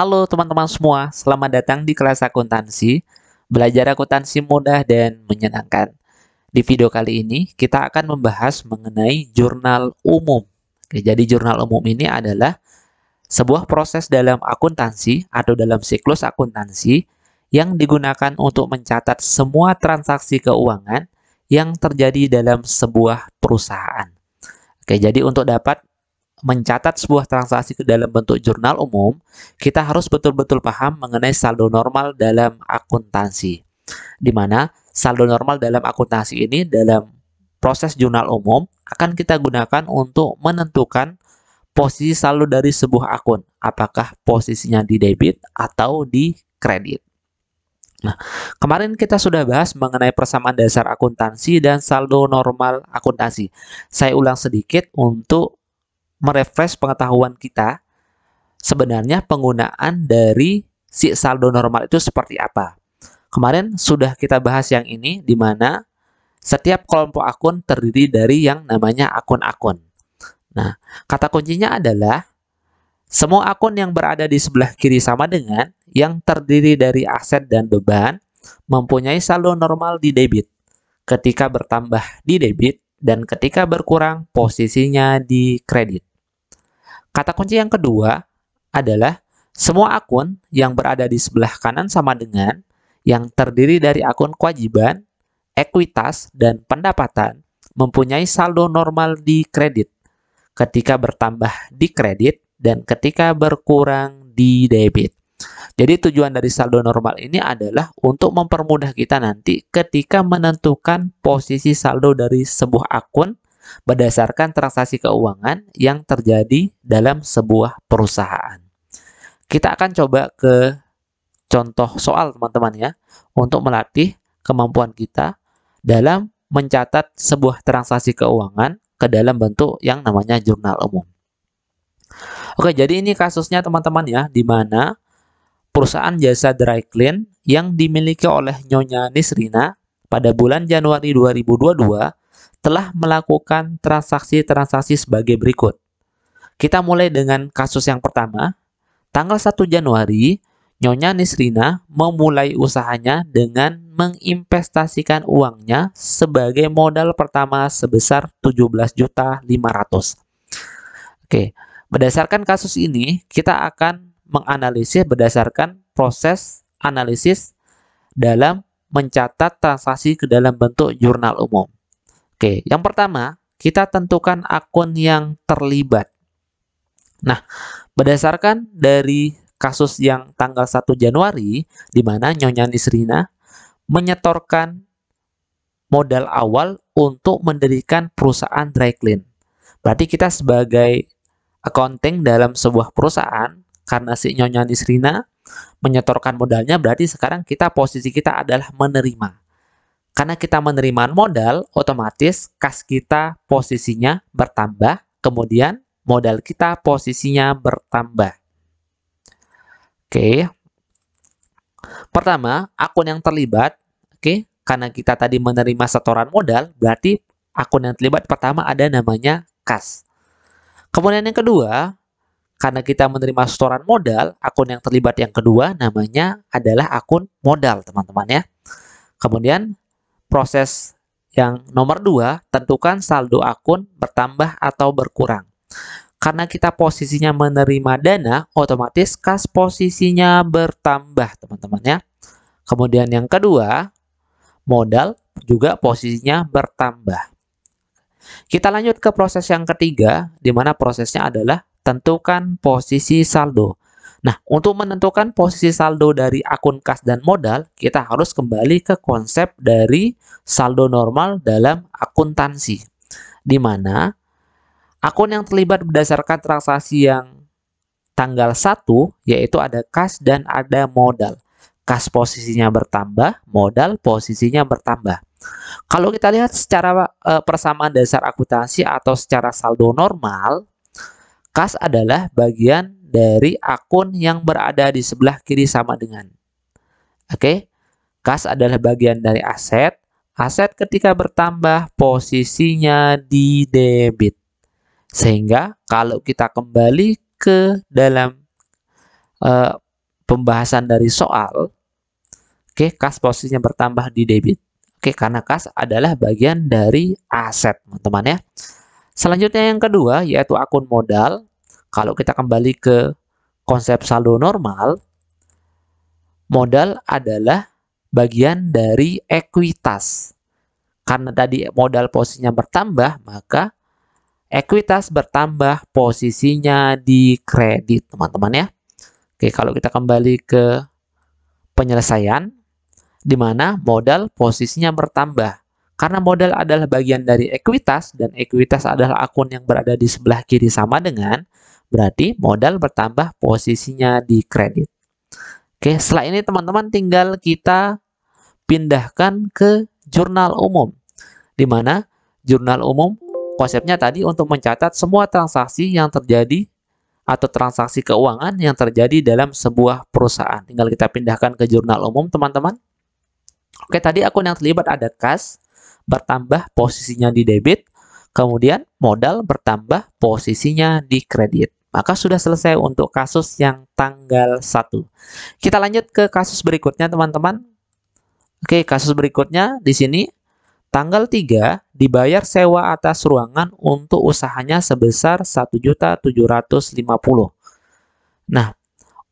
Halo teman-teman semua, selamat datang di kelas akuntansi. Belajar akuntansi mudah dan menyenangkan. Di video kali ini, kita akan membahas mengenai jurnal umum. Oke, jadi jurnal umum ini adalah sebuah proses dalam akuntansi atau dalam siklus akuntansi yang digunakan untuk mencatat semua transaksi keuangan yang terjadi dalam sebuah perusahaan. Oke, jadi untuk dapat mencatat sebuah transaksi ke dalam bentuk jurnal umum, kita harus betul-betul paham mengenai saldo normal dalam akuntansi. Di mana saldo normal dalam akuntansi ini dalam proses jurnal umum akan kita gunakan untuk menentukan posisi saldo dari sebuah akun, apakah posisinya di debit atau di kredit. Nah, kemarin kita sudah bahas mengenai persamaan dasar akuntansi dan saldo normal akuntansi. Saya ulang sedikit untuk merefresh pengetahuan kita, sebenarnya penggunaan dari si saldo normal itu seperti apa. Kemarin sudah kita bahas yang ini, di mana setiap kelompok akun terdiri dari yang namanya akun-akun. Nah, kata kuncinya adalah semua akun yang berada di sebelah kiri sama dengan yang terdiri dari aset dan beban mempunyai saldo normal di debit ketika bertambah di debit dan ketika berkurang posisinya di kredit. Kata kunci yang kedua adalah semua akun yang berada di sebelah kanan sama dengan yang terdiri dari akun kewajiban, ekuitas, dan pendapatan mempunyai saldo normal di kredit ketika bertambah di kredit dan ketika berkurang di debit. Jadi tujuan dari saldo normal ini adalah untuk mempermudah kita nanti ketika menentukan posisi saldo dari sebuah akun berdasarkan transaksi keuangan yang terjadi dalam sebuah perusahaan. Kita akan coba ke contoh soal teman-teman ya, untuk melatih kemampuan kita dalam mencatat sebuah transaksi keuangan ke dalam bentuk yang namanya jurnal umum. Oke, jadi ini kasusnya teman-teman ya, di mana perusahaan jasa dry clean yang dimiliki oleh Nyonya Nisrina pada bulan Januari 2022 telah melakukan transaksi-transaksi sebagai berikut. Kita mulai dengan kasus yang pertama. Tanggal 1 Januari, Nyonya Nisrina memulai usahanya dengan menginvestasikan uangnya sebagai modal pertama sebesar 17.500.000. Oke, berdasarkan kasus ini, kita akan menganalisis berdasarkan proses analisis dalam mencatat transaksi ke dalam bentuk jurnal umum. Oke, yang pertama, kita tentukan akun yang terlibat. Nah, berdasarkan dari kasus yang tanggal 1 Januari, di mana Nyonya Nisrina menyetorkan modal awal untuk mendirikan perusahaan dry clean. Berarti kita sebagai accounting dalam sebuah perusahaan, karena si Nyonya Nisrina menyetorkan modalnya, berarti sekarang posisi kita adalah menerima. Karena kita menerima modal, otomatis kas kita posisinya bertambah, kemudian modal kita posisinya bertambah. Oke. Pertama, akun yang terlibat. Oke, karena kita tadi menerima setoran modal, berarti akun yang terlibat pertama ada namanya kas. Kemudian yang kedua, karena kita menerima setoran modal, akun yang terlibat yang kedua namanya adalah akun modal, teman-teman ya. Kemudian proses yang nomor 2, tentukan saldo akun bertambah atau berkurang. Karena kita posisinya menerima dana, otomatis kas posisinya bertambah, teman-teman ya. Kemudian yang kedua, modal juga posisinya bertambah. Kita lanjut ke proses yang ketiga, di mana prosesnya adalah tentukan posisi saldo. Nah, untuk menentukan posisi saldo dari akun kas dan modal, kita harus kembali ke konsep dari saldo normal dalam akuntansi, di mana akun yang terlibat berdasarkan transaksi yang tanggal 1, yaitu ada kas dan ada modal. Kas posisinya bertambah, modal posisinya bertambah. Kalau kita lihat secara persamaan dasar akuntansi atau secara saldo normal, kas adalah bagian dari akun yang berada di sebelah kiri sama dengan. Oke, kas adalah bagian dari aset. Aset ketika bertambah posisinya di debit. Sehingga kalau kita kembali ke dalam pembahasan dari soal, oke, kas posisinya bertambah di debit. Oke, karena kas adalah bagian dari aset, teman-teman ya. Selanjutnya yang kedua yaitu akun modal. Kalau kita kembali ke konsep saldo normal, modal adalah bagian dari ekuitas. Karena tadi modal posisinya bertambah, maka ekuitas bertambah posisinya di kredit, teman-teman ya. Oke, kalau kita kembali ke penyelesaian, di mana modal posisinya bertambah. Karena modal adalah bagian dari ekuitas, dan ekuitas adalah akun yang berada di sebelah kiri sama dengan, berarti modal bertambah posisinya di kredit. Oke, setelah ini teman-teman tinggal kita pindahkan ke jurnal umum. Di mana jurnal umum konsepnya tadi untuk mencatat semua transaksi yang terjadi atau transaksi keuangan yang terjadi dalam sebuah perusahaan. Tinggal kita pindahkan ke jurnal umum, teman-teman. Oke, tadi akun yang terlibat ada kas, bertambah posisinya di debit, kemudian modal bertambah posisinya di kredit. Maka sudah selesai untuk kasus yang tanggal 1. Kita lanjut ke kasus berikutnya, teman-teman. Oke, kasus berikutnya di sini tanggal 3 dibayar sewa atas ruangan untuk usahanya sebesar 1.750.000. Nah,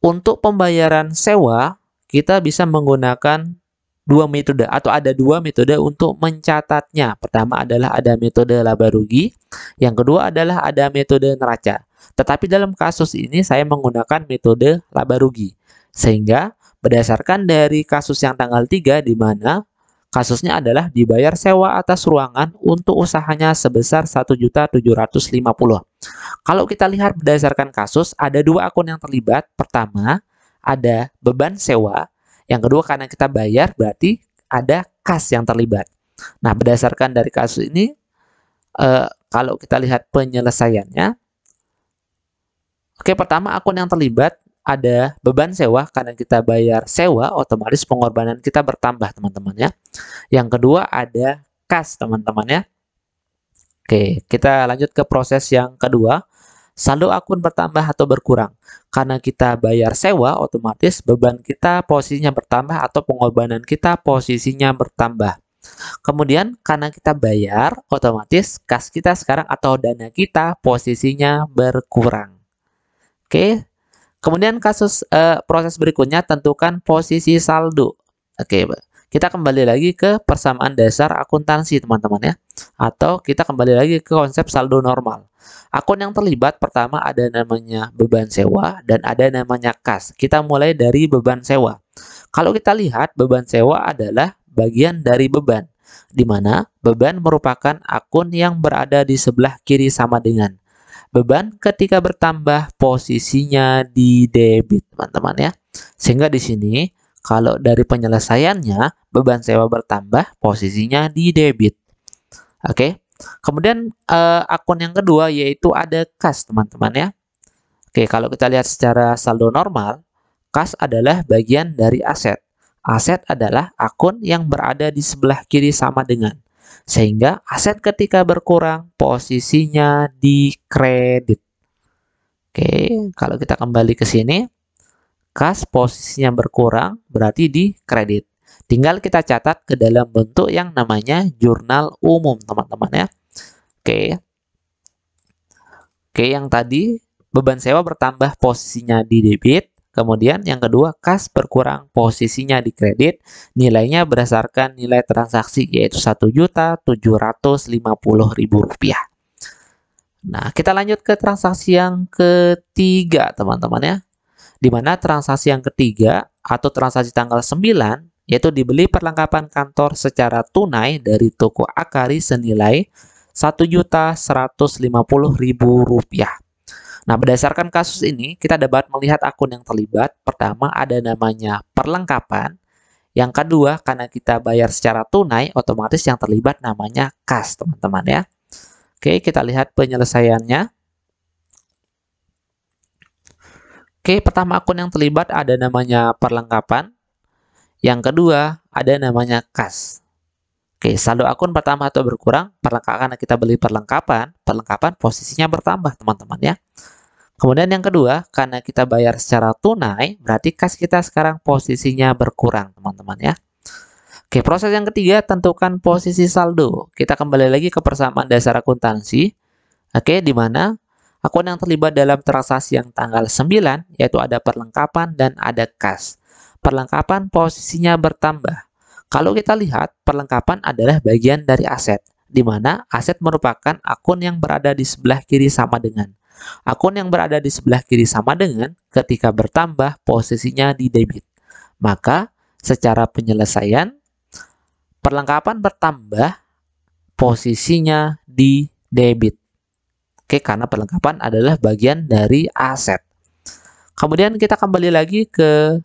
untuk pembayaran sewa kita bisa menggunakan dua metode atau ada dua metode untuk mencatatnya. Pertama adalah ada metode laba rugi, yang kedua adalah ada metode neraca. Tetapi dalam kasus ini saya menggunakan metode laba rugi. Sehingga berdasarkan dari kasus yang tanggal 3 di mana kasusnya adalah dibayar sewa atas ruangan untuk usahanya sebesar 1.750.000. Kalau kita lihat berdasarkan kasus, ada dua akun yang terlibat. Pertama, ada beban sewa. Yang kedua, karena kita bayar, berarti ada kas yang terlibat. Nah, berdasarkan dari kasus ini, kalau kita lihat penyelesaiannya, oke, pertama akun yang terlibat ada beban sewa, karena kita bayar sewa, otomatis pengorbanan kita bertambah, teman-teman ya. Yang kedua ada kas, teman-teman ya. Oke, kita lanjut ke proses yang kedua. Saldo akun bertambah atau berkurang. Karena kita bayar sewa, otomatis beban kita posisinya bertambah atau pengorbanan kita posisinya bertambah. Kemudian karena kita bayar, otomatis kas kita sekarang atau dana kita posisinya berkurang. Oke. Kemudian proses berikutnya tentukan posisi saldo. Oke, kita kembali lagi ke persamaan dasar akuntansi, teman-teman ya. Atau kita kembali lagi ke konsep saldo normal. Akun yang terlibat pertama ada namanya beban sewa dan ada namanya kas. Kita mulai dari beban sewa. Kalau kita lihat beban sewa adalah bagian dari beban, di mana beban merupakan akun yang berada di sebelah kiri sama dengan. Beban ketika bertambah posisinya di debit, teman-teman ya. Sehingga di sini kalau dari penyelesaiannya beban sewa bertambah posisinya di debit. Oke. Kemudian akun yang kedua yaitu ada kas, teman-teman ya. Oke, kalau kita lihat secara saldo normal, kas adalah bagian dari aset. Aset adalah akun yang berada di sebelah kiri sama dengan. Sehingga aset ketika berkurang posisinya di kredit. Oke, kalau kita kembali ke sini, kas posisinya berkurang berarti di kredit. Tinggal kita catat ke dalam bentuk yang namanya jurnal umum, teman-teman ya. Oke. Oke, yang tadi beban sewa bertambah posisinya di debit. Kemudian yang kedua, kas berkurang posisinya di kredit. Nilainya berdasarkan nilai transaksi yaitu Rp1.750.000. Nah, kita lanjut ke transaksi yang ketiga, teman-teman ya. Di mana transaksi yang ketiga atau transaksi tanggal 9 yaitu dibeli perlengkapan kantor secara tunai dari toko Akari senilai Rp1.150.000. Nah, berdasarkan kasus ini, kita dapat melihat akun yang terlibat. Pertama, ada namanya perlengkapan. Yang kedua, karena kita bayar secara tunai, otomatis yang terlibat namanya kas, teman-teman ya. Oke, kita lihat penyelesaiannya. Oke, pertama akun yang terlibat ada namanya perlengkapan. Yang kedua, ada namanya kas. Oke, saldo akun pertama atau berkurang, perlengkapan karena kita beli perlengkapan posisinya bertambah, teman-teman ya. Kemudian yang kedua, karena kita bayar secara tunai, berarti kas kita sekarang posisinya berkurang, teman-teman ya. Oke, proses yang ketiga, tentukan posisi saldo. Kita kembali lagi ke persamaan dasar akuntansi. Oke, di mana akun yang terlibat dalam transaksi yang tanggal 9, yaitu ada perlengkapan dan ada kas. Perlengkapan posisinya bertambah. Kalau kita lihat, perlengkapan adalah bagian dari aset, di mana aset merupakan akun yang berada di sebelah kiri sama dengan. Akun yang berada di sebelah kiri sama dengan ketika bertambah posisinya di debit. Maka secara penyelesaian perlengkapan bertambah posisinya di debit. Oke, karena perlengkapan adalah bagian dari aset. Kemudian kita kembali lagi ke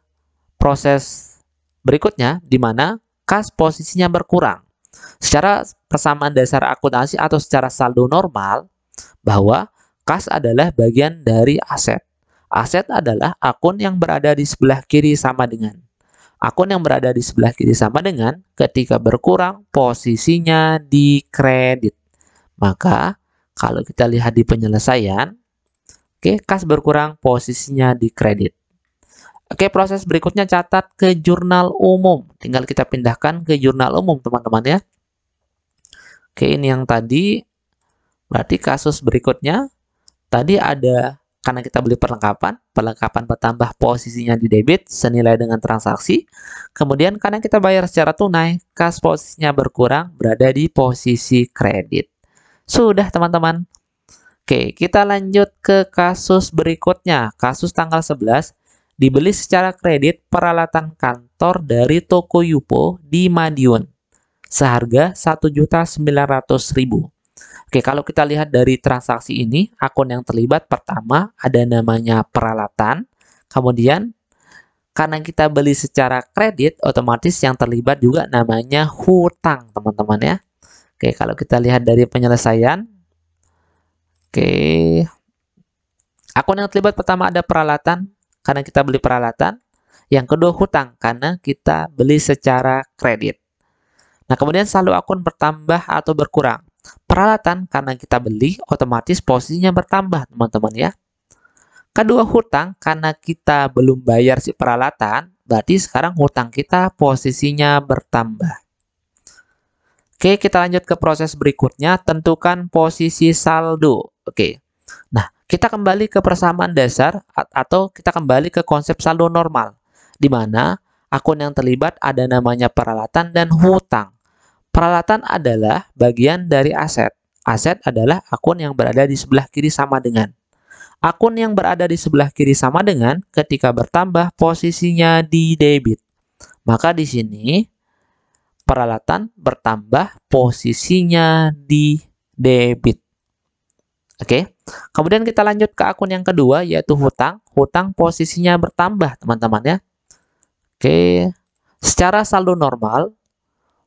proses berikutnya di mana kas posisinya berkurang. Secara persamaan dasar akuntansi atau secara saldo normal bahwa kas adalah bagian dari aset. Aset adalah akun yang berada di sebelah kiri sama dengan. Akun yang berada di sebelah kiri sama dengan ketika berkurang posisinya di kredit. Maka kalau kita lihat di penyelesaian, oke, kas berkurang posisinya di kredit. Oke, proses berikutnya catat ke jurnal umum. Tinggal kita pindahkan ke jurnal umum, teman-teman ya. Oke, ini yang tadi. Berarti kasus berikutnya tadi ada karena kita beli perlengkapan bertambah posisinya di debit senilai dengan transaksi. Kemudian karena kita bayar secara tunai, kas posisinya berkurang berada di posisi kredit. Sudah teman-teman. Oke, kita lanjut ke kasus berikutnya. Kasus tanggal 11, dibeli secara kredit peralatan kantor dari toko Yupo di Madiun seharga 1.900.000. Oke, kalau kita lihat dari transaksi ini, akun yang terlibat pertama ada namanya peralatan. Kemudian, karena kita beli secara kredit, otomatis yang terlibat juga namanya hutang, teman-teman ya. Oke, kalau kita lihat dari penyelesaian, oke, akun yang terlibat pertama ada peralatan, karena kita beli peralatan. Yang kedua hutang, karena kita beli secara kredit. Nah, kemudian saldo akun bertambah atau berkurang. Peralatan karena kita beli otomatis posisinya bertambah teman-teman ya. Kedua hutang karena kita belum bayar si peralatan berarti sekarang hutang kita posisinya bertambah. Oke, kita lanjut ke proses berikutnya, tentukan posisi saldo. Oke. Nah, kita kembali ke persamaan dasar atau kita kembali ke konsep saldo normal di mana akun yang terlibat ada namanya peralatan dan hutang. Peralatan adalah bagian dari aset. Aset adalah akun yang berada di sebelah kiri sama dengan. Akun yang berada di sebelah kiri sama dengan ketika bertambah posisinya di debit. Maka di sini peralatan bertambah posisinya di debit. Oke. Kemudian kita lanjut ke akun yang kedua yaitu hutang. Hutang posisinya bertambah, teman-teman ya. Oke. Secara saldo normal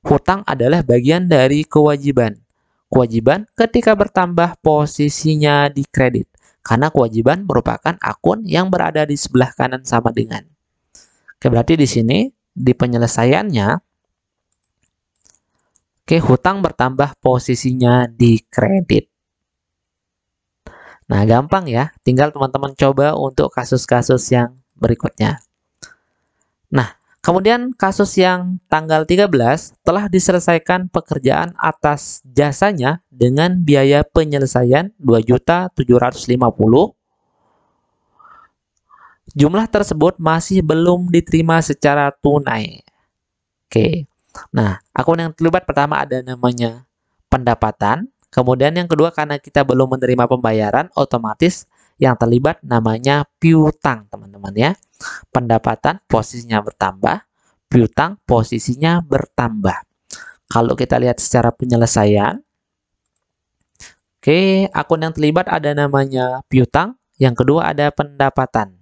hutang adalah bagian dari kewajiban. Kewajiban ketika bertambah posisinya di kredit. Karena kewajiban merupakan akun yang berada di sebelah kanan sama dengan. Oke, berarti di sini, di penyelesaiannya, oke, hutang bertambah posisinya di kredit. Nah, gampang ya. Tinggal teman-teman coba untuk kasus-kasus yang berikutnya. Nah, kemudian kasus yang tanggal 13 telah diselesaikan pekerjaan atas jasanya dengan biaya penyelesaian 2.750.000. Jumlah tersebut masih belum diterima secara tunai. Oke. Nah, akun yang terlibat pertama ada namanya pendapatan. Kemudian yang kedua karena kita belum menerima pembayaran, otomatis yang terlibat namanya piutang, teman-teman ya. Pendapatan posisinya bertambah, piutang posisinya bertambah. Kalau kita lihat secara penyelesaian, oke, akun yang terlibat ada namanya piutang, yang kedua ada pendapatan.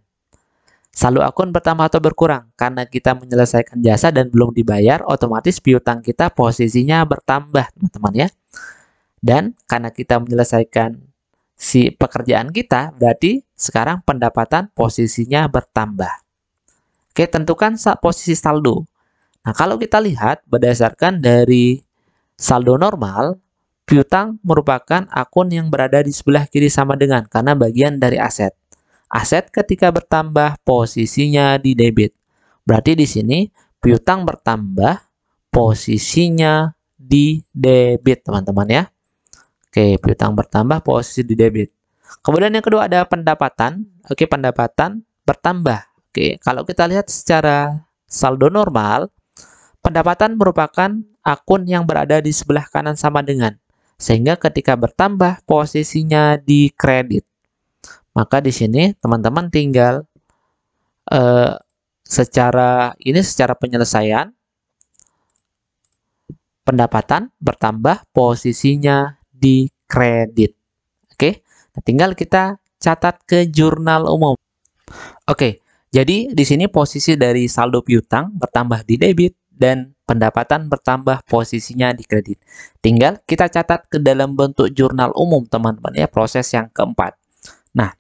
Saldo akun bertambah atau berkurang karena kita menyelesaikan jasa dan belum dibayar, otomatis piutang kita posisinya bertambah, teman-teman ya. Dan karena kita menyelesaikan si pekerjaan kita, berarti sekarang pendapatan posisinya bertambah. Oke, tentukan posisi saldo. Nah, kalau kita lihat berdasarkan dari saldo normal, piutang merupakan akun yang berada di sebelah kiri sama dengan karena bagian dari aset. Aset ketika bertambah posisinya di debit. Berarti di sini piutang bertambah posisinya di debit, teman-teman ya. Oke, piutang bertambah posisi di debit. Kemudian yang kedua ada pendapatan. Oke, pendapatan bertambah. Oke, kalau kita lihat secara saldo normal, pendapatan merupakan akun yang berada di sebelah kanan sama dengan. Sehingga ketika bertambah posisinya di kredit. Maka di sini teman-teman tinggal secara penyelesaian pendapatan bertambah posisinya di kredit. Oke, nah, tinggal kita catat ke jurnal umum. Oke, jadi di sini posisi dari saldo piutang bertambah di debit dan pendapatan bertambah posisinya di kredit. Tinggal kita catat ke dalam bentuk jurnal umum, teman-teman ya, proses yang keempat. Nah,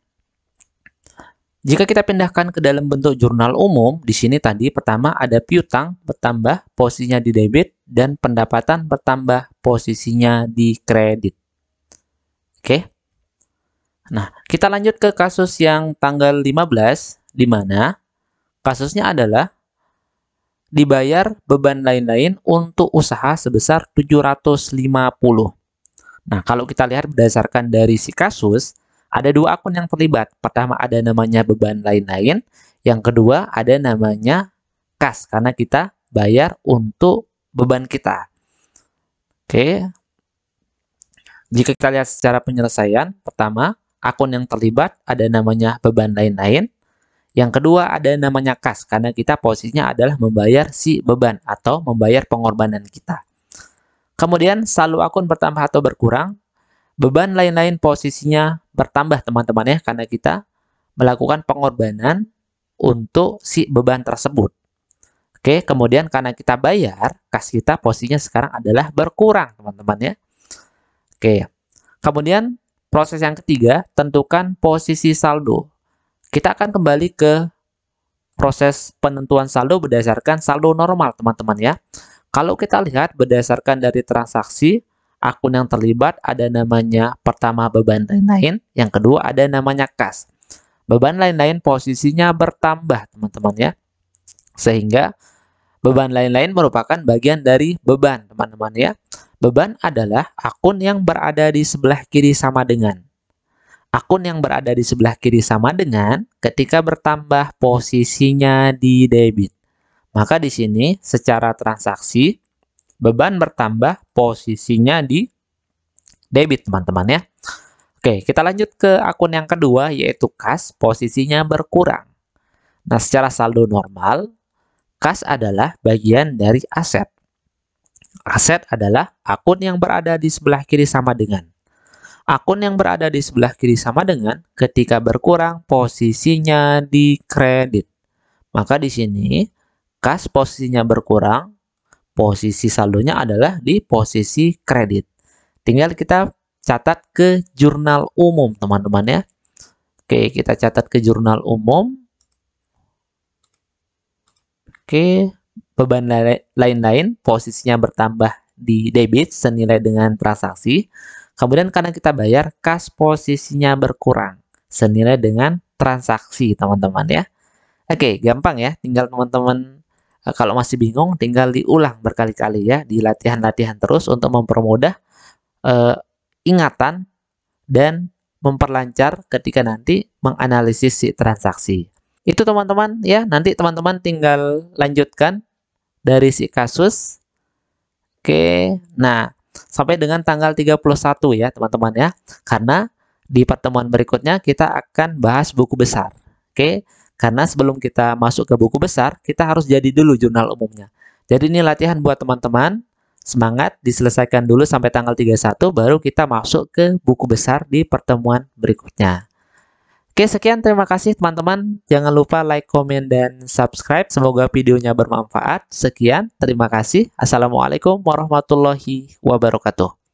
jika kita pindahkan ke dalam bentuk jurnal umum, di sini tadi pertama ada piutang bertambah posisinya di debit dan pendapatan bertambah posisinya di kredit. Oke. Nah, kita lanjut ke kasus yang tanggal 15, di mana kasusnya adalah dibayar beban lain-lain untuk usaha sebesar 750. Nah, kalau kita lihat berdasarkan dari si kasus, ada dua akun yang terlibat. Pertama ada namanya beban lain-lain, yang kedua ada namanya kas, karena kita bayar untuk beban kita. Oke. Jika kita lihat secara penyelesaian, pertama akun yang terlibat ada namanya beban lain-lain, yang kedua ada namanya kas, karena kita posisinya adalah membayar si beban atau membayar pengorbanan kita. Kemudian saldo akun bertambah atau berkurang, beban lain-lain posisinya bertambah, teman-teman ya, karena kita melakukan pengorbanan untuk si beban tersebut. Oke, kemudian karena kita bayar, kas kita posisinya sekarang adalah berkurang, teman-teman ya. Oke, kemudian proses yang ketiga, tentukan posisi saldo. Kita akan kembali ke proses penentuan saldo berdasarkan saldo normal, teman-teman ya. Kalau kita lihat berdasarkan dari transaksi, akun yang terlibat ada namanya pertama beban lain-lain, yang kedua ada namanya kas. Beban lain-lain posisinya bertambah, teman-teman ya. Sehingga beban lain-lain merupakan bagian dari beban, teman-teman ya. Beban adalah akun yang berada di sebelah kiri sama dengan. Akun yang berada di sebelah kiri sama dengan ketika bertambah posisinya di debit. Maka di sini secara transaksi beban bertambah posisinya di debit, teman-teman ya. Oke, kita lanjut ke akun yang kedua yaitu kas, posisinya berkurang. Nah, secara saldo normal, kas adalah bagian dari aset. Aset adalah akun yang berada di sebelah kiri sama dengan. Akun yang berada di sebelah kiri sama dengan ketika berkurang posisinya di kredit. Maka di sini kas posisinya berkurang, posisi saldonya adalah di posisi kredit. Tinggal kita catat ke jurnal umum, teman-teman ya. Oke, kita catat ke jurnal umum. Oke, beban lain-lain posisinya bertambah di debit senilai dengan transaksi. Kemudian karena kita bayar, kas posisinya berkurang senilai dengan transaksi, teman-teman ya. Oke, gampang ya. Tinggal teman-teman kalau masih bingung, tinggal diulang berkali-kali ya, di latihan-latihan terus untuk mempermudah ingatan dan memperlancar ketika nanti menganalisis si transaksi. Itu teman-teman ya, nanti teman-teman tinggal lanjutkan dari si kasus. Oke, nah sampai dengan tanggal 31 ya teman-teman ya, karena di pertemuan berikutnya kita akan bahas buku besar. Oke, karena sebelum kita masuk ke buku besar, kita harus jadi dulu jurnal umumnya. Jadi ini latihan buat teman-teman. Semangat, diselesaikan dulu sampai tanggal 31, baru kita masuk ke buku besar di pertemuan berikutnya. Oke, sekian. Terima kasih teman-teman. Jangan lupa like, komen, dan subscribe. Semoga videonya bermanfaat. Sekian, terima kasih. Assalamualaikum warahmatullahi wabarakatuh.